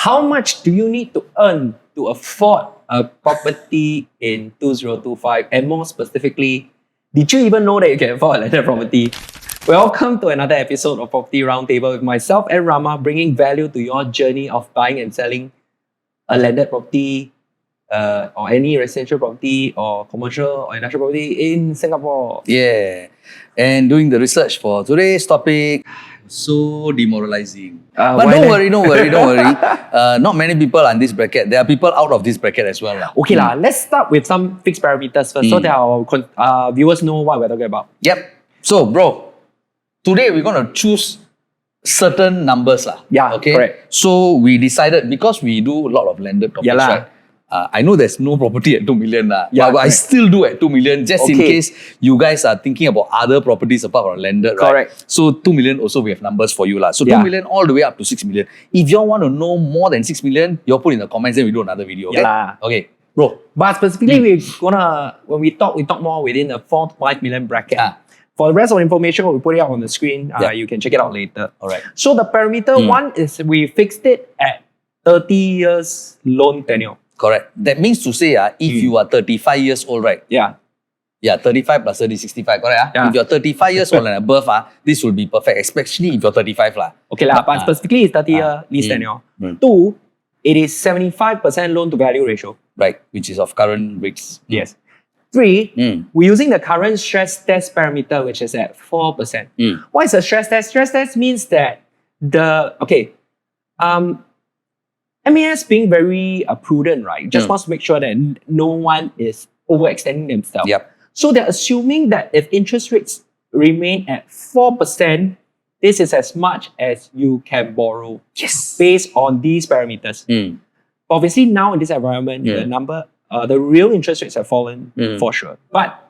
How much do you need to earn to afford a property in 2025? And more specifically, did you even know that you can afford a landed property? Welcome to another episode of Property Roundtable with myself and Rama, bringing value to your journey of buying and selling a landed property or any residential property or commercial or industrial property in Singapore. Yeah, and doing the research for today's topic, so demoralizing. But don't worry. Not many people are in this bracket. There are people out of this bracket as well. Okay, let's start with some fixed parameters first so that our viewers know what we're talking about. Yep. So, bro, today we're going to choose certain numbers. Yeah, okay? Correct. So, we decided, because we do a lot of landed topics, right? I know there's no property at 2 million, but I still do at 2 million just in case you guys are thinking about other properties apart from landed, right? Correct. So 2 million also we have numbers for you. So 2 million all the way up to 6 million. If you all want to know more than 6 million, you'll put in the comments and we do another video. Okay? Okay, bro. But specifically, we're gonna, when we talk more within the 4 to 5 million bracket. For the rest of the information, we'll put it out on the screen. You can check it out later. All right. So the parameter one is we fixed it at 30 years loan tenure. Correct. That means to say, if you are 35 years old, right? Yeah, 35 plus 30, 65, correct? If you're 35 years old and above, this will be perfect, especially if you're 35. Okay, but specifically it's 30-year lease tenure. 2, it is 75% loan to value ratio. Right, which is of current rates. Yes. 3, we're using the current stress test parameter, which is at 4%. What is a stress test? Stress test means that MAS being very prudent, right? Just wants to make sure that no one is overextending themselves. Yep. So they're assuming that if interest rates remain at 4%, this is as much as you can borrow. Yes. Based on these parameters. Obviously, now in this environment, the real interest rates have fallen for sure. But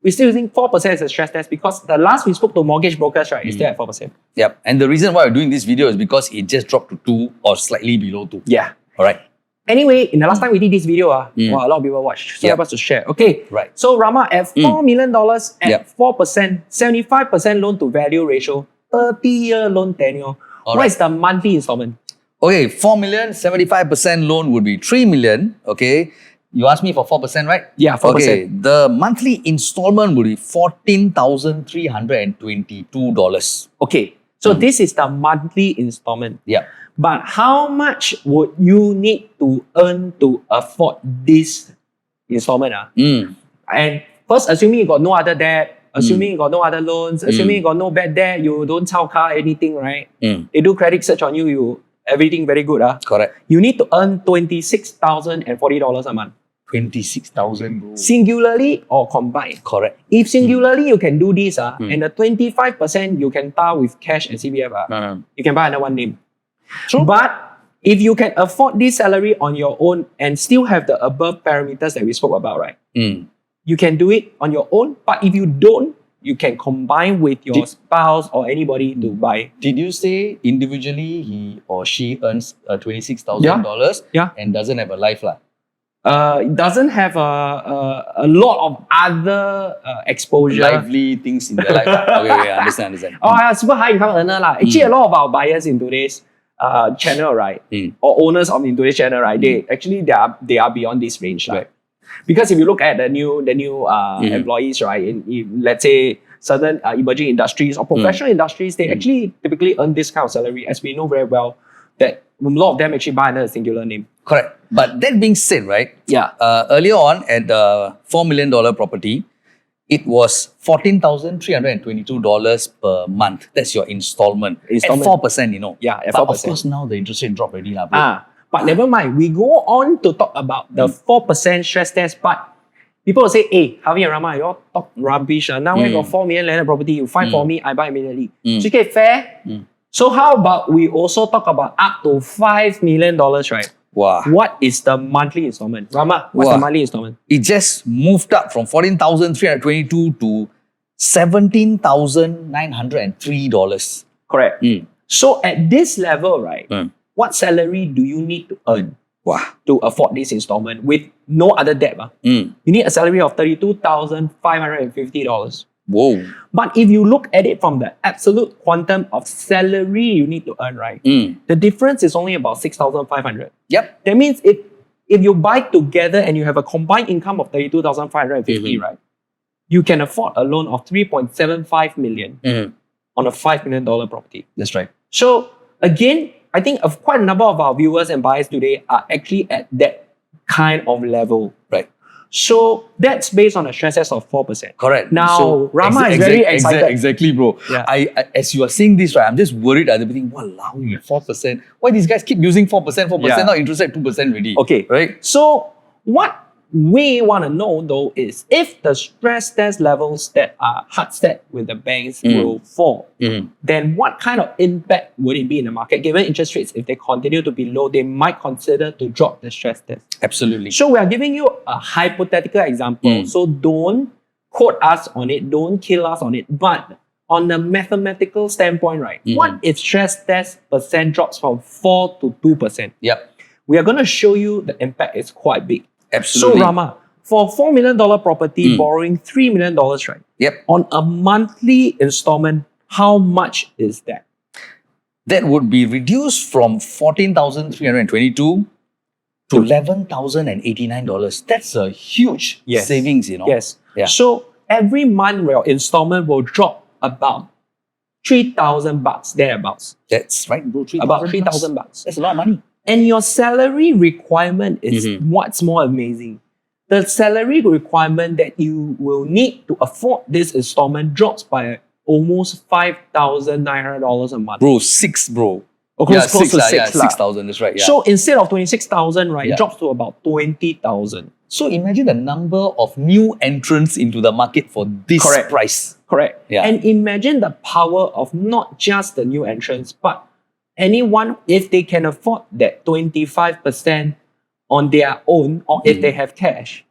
we're still using 4% as a stress test because the last we spoke to mortgage brokers, right, is still at 4%. Yep. And the reason why we're doing this video is because it just dropped to 2 or slightly below 2. Yeah. All right. Anyway, in the last time we did this video, a lot of people watched. So help us to share. Okay. Right. So Rama, at $4 million at 4%, 75% loan to value ratio, 30-year loan tenure. What is the monthly installment? Okay, 4 million, 75% loan would be 3 million. Okay. You asked me for 4%, right? Yeah, 4%. Okay, the monthly installment will be $14,322. Okay, so this is the monthly installment. Yeah. But how much would you need to earn to afford this installment? And first, assuming you got no other debt, assuming you got no other loans, assuming you got no bad debt, you don't chao car anything, right? They do credit search on you, everything very good. Correct. You need to earn $26,040 a month. 26,000, bro. Singularly or combined? Correct. If singularly you can do this, and the 25% you can tar with cash and CPF, you can buy another one name. True. But if you can afford this salary on your own and still have the above parameters that we spoke about, right? You can do it on your own. But if you don't, you can combine with your spouse or anybody to buy. Did you say individually he or she earns $26,000 and doesn't have a life? It doesn't have a lot of other exposure. Lively things in their life. Okay, understand. Super high income earner. Actually, a lot of our buyers in today's channel, right? Or owners of in today's channel, right? They are beyond this range. Right? Because if you look at the new employees, right, in let's say certain emerging industries or professional industries, they actually typically earn this kind of salary, as we know very well that a lot of them actually buy under a singular name. Correct. But that being said, right? Earlier on at the $4 million property, it was $14,322 per month. That's your installment. At 4%, you know. Yeah, at 4%. But of course, now the interest rate dropped already. But never mind. We go on to talk about the 4% stress test. But people will say, hey, Harvey and Rama, you all talk rubbish. Now I got 4 million landed property. You find for me, I buy immediately. So okay, fair? So how about we also talk about up to $5 million, right? Wow. What is the monthly installment? Rama, what's the monthly installment? It just moved up from $14,322 to $17,903. Correct. So at this level, right, what salary do you need to earn to afford this installment with no other debt? You need a salary of $32,550. Whoa. But if you look at it from the absolute quantum of salary you need to earn, right? The difference is only about 6,500. Yep. That means if you buy together and you have a combined income of 32,550, right? You can afford a loan of 3.75 million on a $5 million property. That's right. So again, I think quite a number of our viewers and buyers today are actually at that kind of level. Right. So that's based on a stress test of 4%. Correct. Now, So, Rama is very excited. Exactly, bro. Yeah. I as you are saying this, right, I'm just worried at the beginning, wow, 4%. Why these guys keep using 4%, 4%, not interest at 2% already? Okay. Right? So what we want to know though is if the stress test levels that are hard set with the banks will fall, then what kind of impact would it be in the market? Given interest rates, if they continue to be low, they might consider to drop the stress test. Absolutely. So we are giving you a hypothetical example. So don't quote us on it, don't kill us on it. But on the mathematical standpoint, right? What if stress test percent drops from 4 to 2%? Yep. We are going to show you the impact is quite big. Absolutely. So Rama, for $4 million property, borrowing $3 million, right? Yep. On a monthly installment, how much is that? That would be reduced from 14,322 to $11,089. That's a huge savings, you know. Yes. Yeah. So every month your installment will drop about $3,000 thereabouts. That's right, bro. About $3,000. That's a lot of money. And your salary requirement is what's more amazing. The salary requirement that you will need to afford this installment drops by almost $5,900 a month. Bro, 6, bro. Close to 6,000. 6,000, that's right. Yeah. So instead of 26,000, right, it drops to about 20,000. So imagine the number of new entrants into the market for this price. Correct. Yeah. And imagine the power of not just the new entrants, but anyone, if they can afford that 25% on their own, or if they have cash,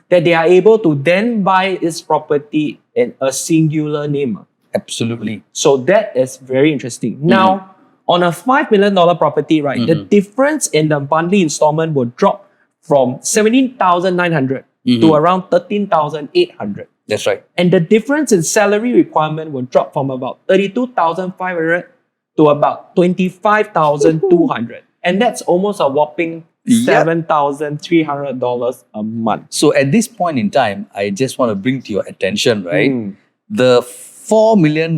that they are able to then buy this property in a singular name. Absolutely. So that is very interesting. Now, on a $5 million property, right, the difference in the monthly installment will drop from 17,900 to around 13,800. That's right. And the difference in salary requirement will drop from about 32,500 to about 25,200. And that's almost a whopping $7,300 a month. So at this point in time, I just want to bring to your attention, right? The $4 million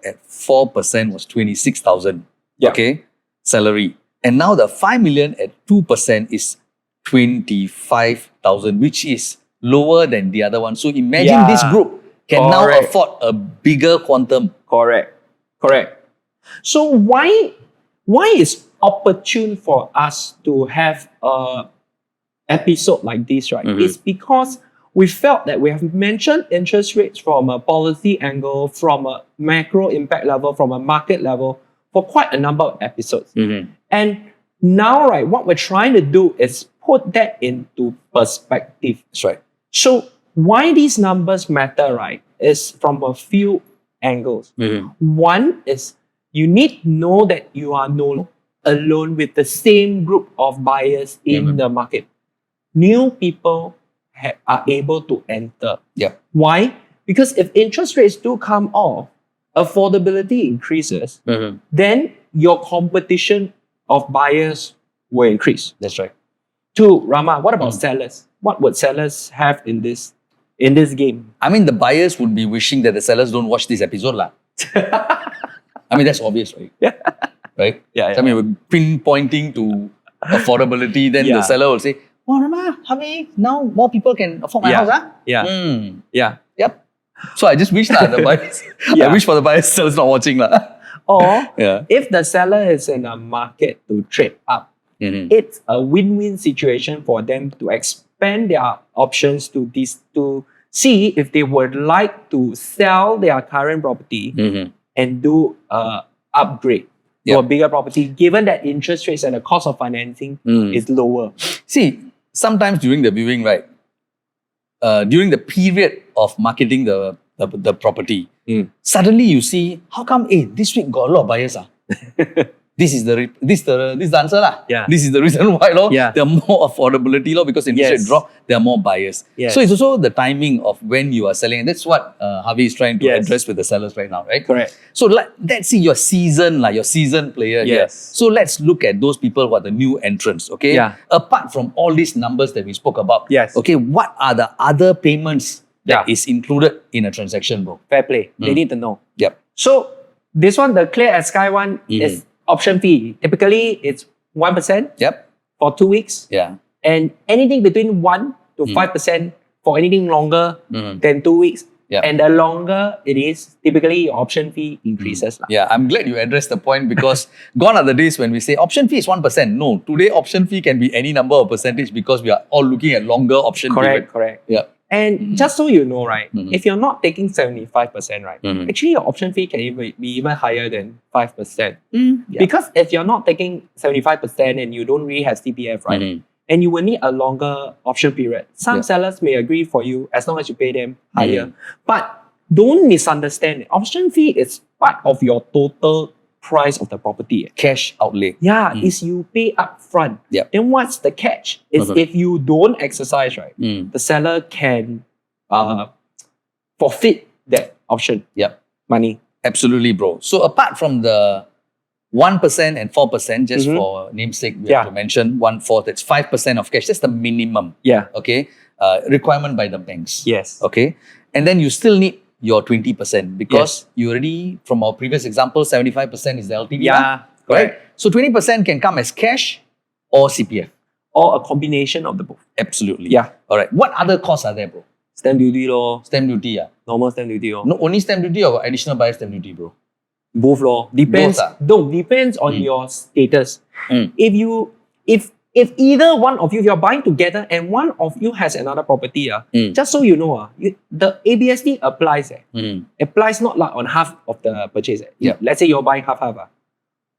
at 4% was 26,000. Okay, salary. And now the 5 million at 2% is 25,000, which is lower than the other one. So imagine this group can now afford a bigger quantum. Correct. So why is opportune for us to have a episode like this, right? It's because we felt that we have mentioned interest rates from a policy angle, from a macro impact level, from a market level for quite a number of episodes. And now, right, what we're trying to do is put that into perspective. That's right. So why these numbers matter, right, is from a few angles. One is you need to know that you are no alone with the same group of buyers in the market. New people are able to enter. Why? Because if interest rates do come off, affordability increases, then your competition of buyers will increase. That's right. Two, Rama, what about sellers? What would sellers have in this game? I mean, the buyers would be wishing that the sellers don't watch this episode, lah. I mean, that's obvious, right? Right? Yeah. So, I mean, we're pinpointing to affordability, then the seller will say, "Oh, Rama, how many now more people can afford my house, huh?" Yep. So I just wish the buyers. I wish for the buyers sellers not watching, lah. Or if the seller is in a market to trade up, it's a win-win situation for them to expand their options to see if they would like to sell their current property and do an upgrade to a bigger property, given that interest rates and the cost of financing is lower. See, sometimes during the viewing, right, during the period of marketing the property, suddenly you see, how come, this week got a lot of buyers? this is the answer lah. Yeah. This is the reason why Yeah. there are more affordability because interest rate Yes. drop, there are more buyers. Yes. So it's also the timing of when you are selling, and that's what Harvey is trying to Yes. address with the sellers right now, right? Correct. So let's see your seasoned player here. Yes. So let's look at those people who are the new entrants, okay? Yeah. Apart from all these numbers that we spoke about, Yes. okay, what are the other payments that Yeah. is included in a transaction, bro? Fair play. They need to know. Yep. So this one, the Clear as Sky one, is option fee. Typically, it's 1% Yep. for 2 weeks, Yeah. and anything between 1 to 5% for anything longer than 2 weeks. Yep. And the longer it is, typically your option fee increases. lah. Yeah, I'm glad you addressed the point because gone are the days when we say option fee is 1%. No, today option fee can be any number of percentage because we are all looking at longer option period. Correct. Yeah. And just so you know, right, if you're not taking 75%, right, actually your option fee can be even higher than 5%. Yeah. Because if you're not taking 75% and you don't really have CPF, right, and you will need a longer option period, some sellers may agree for you as long as you pay them higher. But don't misunderstand, option fee is part of your total price of the property. Cash outlay. Yeah, is you pay up front. Yep. Then what's the catch? Is if you don't exercise, right, the seller can forfeit that option Yep. money. Absolutely, bro. So apart from the 1% and 4%, just for namesake, we have to mention 1/4, that's 5% of cash. That's the minimum. Yeah. Okay. Requirement by the banks. Yes. Okay. And then you still need your 20% because you already, from our previous example, 75% is the LTV. Yeah. Right? So 20% can come as cash or CPF. Or a combination of the both. Absolutely. Yeah. All right. What other costs are there, bro? Stamp duty law, Stamp duty, yeah. normal stamp duty law. No, only stamp duty or additional buyer stamp duty, bro? Both law. Depends. Both, No, depends on your status. Mm. If either one of you, if you're buying together and one of you has another property, just so you know, the ABSD applies. Applies not like on half of the purchase. Yep. Let's say you're buying half.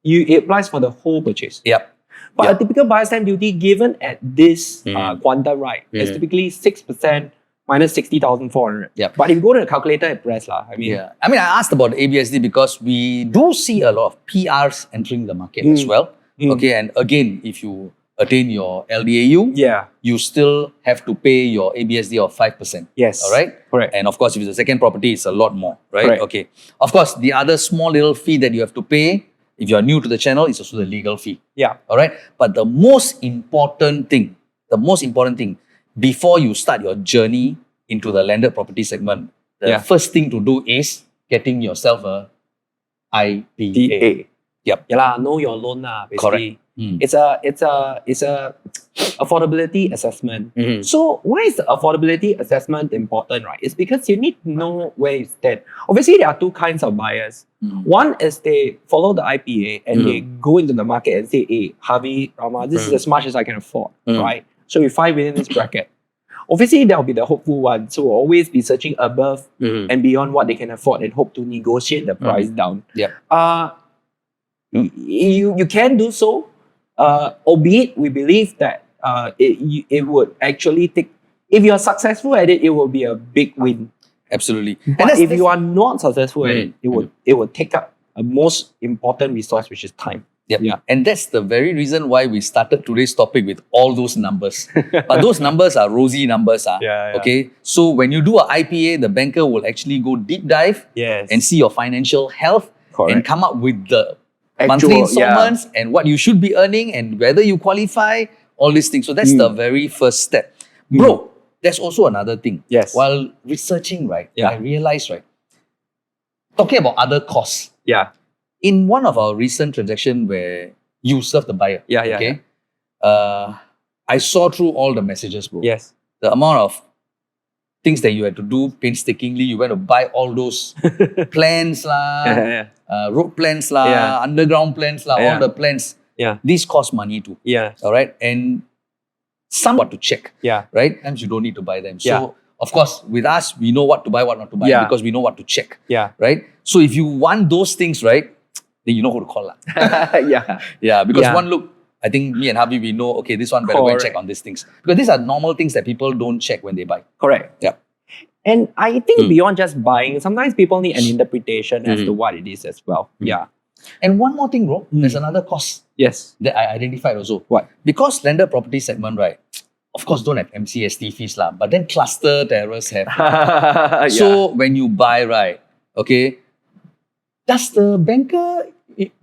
It applies for the whole purchase. Yep. But a typical buyer stamp duty given at this quantum, right, is typically 6% minus 60,400. Yep. But if you go to the calculator and press, I mean, I asked about ABSD because we do see a lot of PRs entering the market as well. Okay, and again, if you attain your LDAU, you still have to pay your ABSD of 5%. Yes. All right? Correct. And of course, if it's a second property, it's a lot more, right? Correct. Okay. Of course, the other small little fee that you have to pay, if you're new to the channel, is also the legal fee. Yeah. All right? But the most important thing, before you start your journey into the landed property segment, the first thing to do is getting yourself a IPA. DA. Yep. Yeah lah, know your loan lah, basically. Correct. It's a affordability assessment. So why is the affordability assessment important, right? It's because you need to know where you stand. Obviously, there are two kinds of buyers. One is they follow the IPA and they go into the market and say, hey, Harvey, Rama, this is as much as I can afford, right? So we find within this bracket. Obviously, there will be the hopeful one. So we'll always be searching above and beyond what they can afford and hope to negotiate the price down. You can do so, albeit we believe that it would actually take, if you're successful at it, it will be a big win. Absolutely. But if you are not successful at it, it would take up a most important resource, which is time. Yep. Yeah. And that's the very reason why we started today's topic with all those numbers. But those numbers are rosy numbers. Okay. So when you do an IPA, the banker will actually go deep dive and see your financial health and come up with the monthly installments and what you should be earning and whether you qualify, all these things. So that's the very first step. Bro, there's also another thing. Yes. While researching, right, I realized, right, talking about other costs. In one of our recent transactions where you serve the buyer, I saw through all the messages, bro. Yes. The amount of things that you had to do painstakingly, you went to buy all those plans, road plans, underground plans, all the plans. These cost money too. All right. And some what to check. Right? Sometimes you don't need to buy them. So, of course, with us, we know what to buy, what not to buy because we know what to check. Right? So, if you want those things, right, then you know who to call. Because one look, I think me and Harvey, we know, okay, this one better go and check on these things. Because these are normal things that people don't check when they buy. Correct. Yeah. And I think beyond just buying, sometimes people need an interpretation as to what it is as well. And one more thing, bro, there's another cost Yes. that I identified also. What? Because landed property segment, right, of course, don't have MCST fees, lah, but then cluster terrace have. So when you buy, right, okay, does the banker,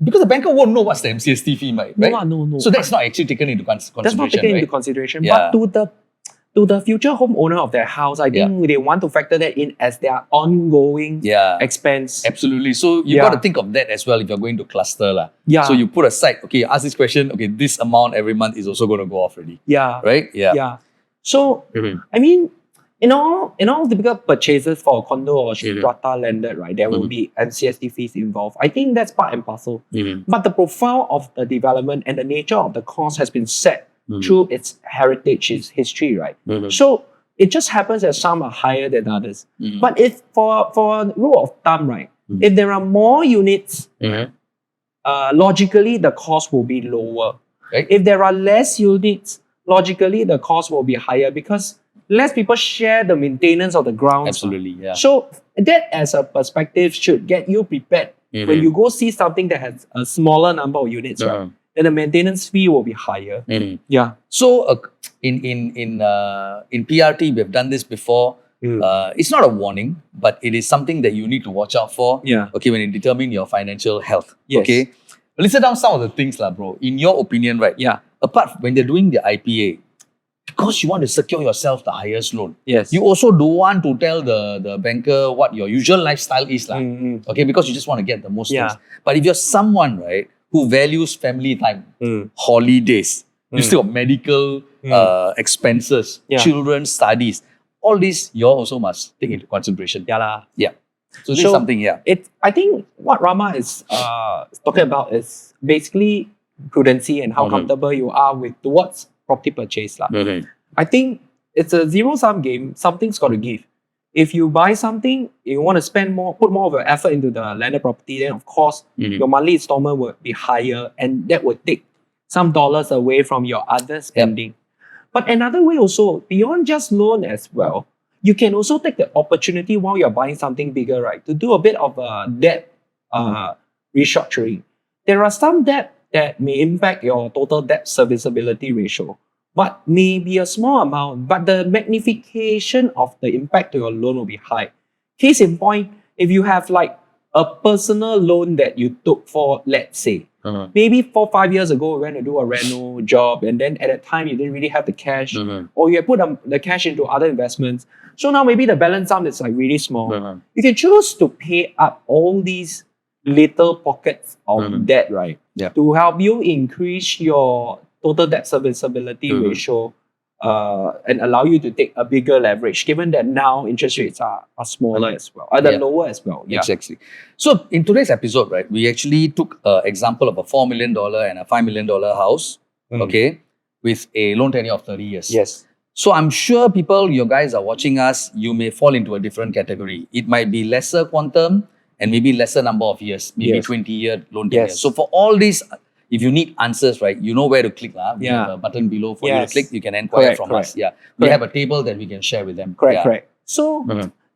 because the banker won't know what's the MCST fee, right? No. So that's not actually taken into consideration. That's not taken right? into consideration. Yeah. But to the future homeowner of their house, I think they want to factor that in as their ongoing expense. Absolutely. So you got to think of that as well if you're going to cluster. Lah. Yeah. So you put aside, okay, ask this question, okay, this amount every month is also going to go off already. Yeah. Right? Yeah. Yeah. So, I mean, in all typical purchases for a condo or strata landed, right, there will be MCST fees involved. I think that's part and parcel. But the profile of the development and the nature of the cost has been set through its heritage, its history, right? So it just happens that some are higher than others. But if for a rule of thumb, right, if there are more units, logically the cost will be lower. Right. If there are less units, logically the cost will be higher because less people share the maintenance of the grounds. Absolutely, yeah. So that as a perspective should get you prepared when you go see something that has a smaller number of units, right? Then the maintenance fee will be higher. Yeah. So in PRT, we have done this before. It's not a warning, but it is something that you need to watch out for. Yeah. Okay, when you determine your financial health. Yes. Okay. Listen down some of the things, lah, bro. In your opinion, right? Yeah. Apart when they're doing the IPA, because you want to secure yourself the highest loan. Yes. You also don't want to tell the banker what your usual lifestyle is, lah. Okay, because you just want to get the most things. But if you're someone, right, who values family time, holidays, you still have medical expenses, children's studies, all this you also must take into consideration. Yeah. So this is something, I think what Rama is talking about is basically prudency and how comfortable you are with towards property purchase. I think it's a zero-sum game. Something's got to give. If you buy something, you want to spend more, put more of your effort into the landed property, then of course your monthly installment will be higher, and that would take some dollars away from your other spending. But another way also, beyond just loan as well, you can also take the opportunity while you're buying something bigger, right, to do a bit of a debt restructuring. There are some debt that may impact your total debt serviceability ratio, but may be a small amount, but the magnification of the impact to your loan will be high. Case in point, if you have like a personal loan that you took for, let's say, maybe 4 or 5 years ago, you went to do a reno job, and then at that time you didn't really have the cash, or you had put the cash into other investments. So now maybe the balance sum is like really small. You can choose to pay up all these little pockets of debt, right? To help you increase your total debt serviceability ratio and allow you to take a bigger leverage, given that now interest rates are smaller as well, lower as well. Exactly. So in today's episode, right, we actually took an example of a $4 million and a $5 million house, okay, with a loan tenure of 30 years. Yes. So I'm sure people, you guys are watching us, you may fall into a different category. It might be lesser quantum and maybe lesser number of years, maybe 20-year loan tenure. So for all these, if you need answers, right, you know where to click. We have a button below for you to click. You can inquire from us. We have a table that we can share with them. Correct. So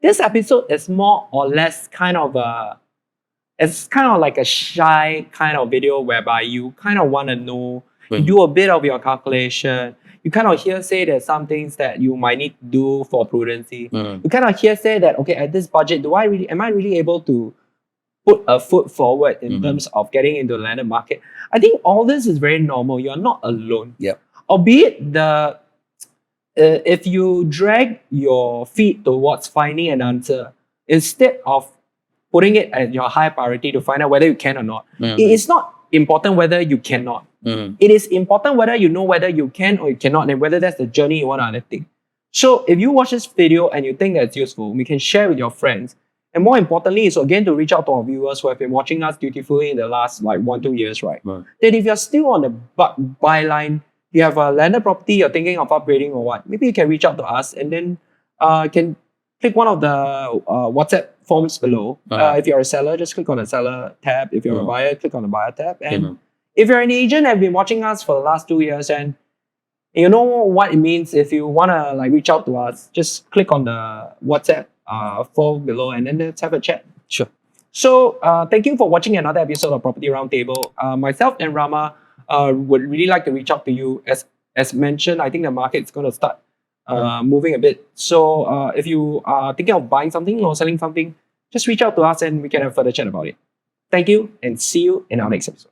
this episode is more or less kind of like a shy kind of video whereby you kind of want to know, you do a bit of your calculation. You kind of say there's some things that you might need to do for prudency. You kind of say that, okay, at this budget, am I really able to put a foot forward in terms of getting into the landed market? I think all this is very normal. You're not alone. Albeit if you drag your feet towards finding an answer, instead of putting it at your high priority to find out whether you can or not, it is not important whether you cannot. It is important whether you know whether you can or you cannot, and whether that's the journey you want to undertake. So if you watch this video and you think that it's useful, we can share with your friends. And more importantly, is again to reach out to our viewers who have been watching us dutifully in the last 1-2 years, right? That if you're still on the buy line, you have a landed property, you're thinking of upgrading or what, maybe you can reach out to us and then can click one of the WhatsApp forms below. If you're a seller, just click on the seller tab. If you're a buyer, click on the buyer tab. And if you're an agent and have been watching us for the last 2 years and you know what it means, if you want to reach out to us, just click on the WhatsApp form below and then let's have a chat. Sure. So thank you for watching another episode of Property Roundtable. Myself and Rama would really like to reach out to you. As mentioned, I think the market's going to start moving a bit. So if you are thinking of buying something or selling something, just reach out to us and we can have further chat about it. Thank you and see you in our next episode.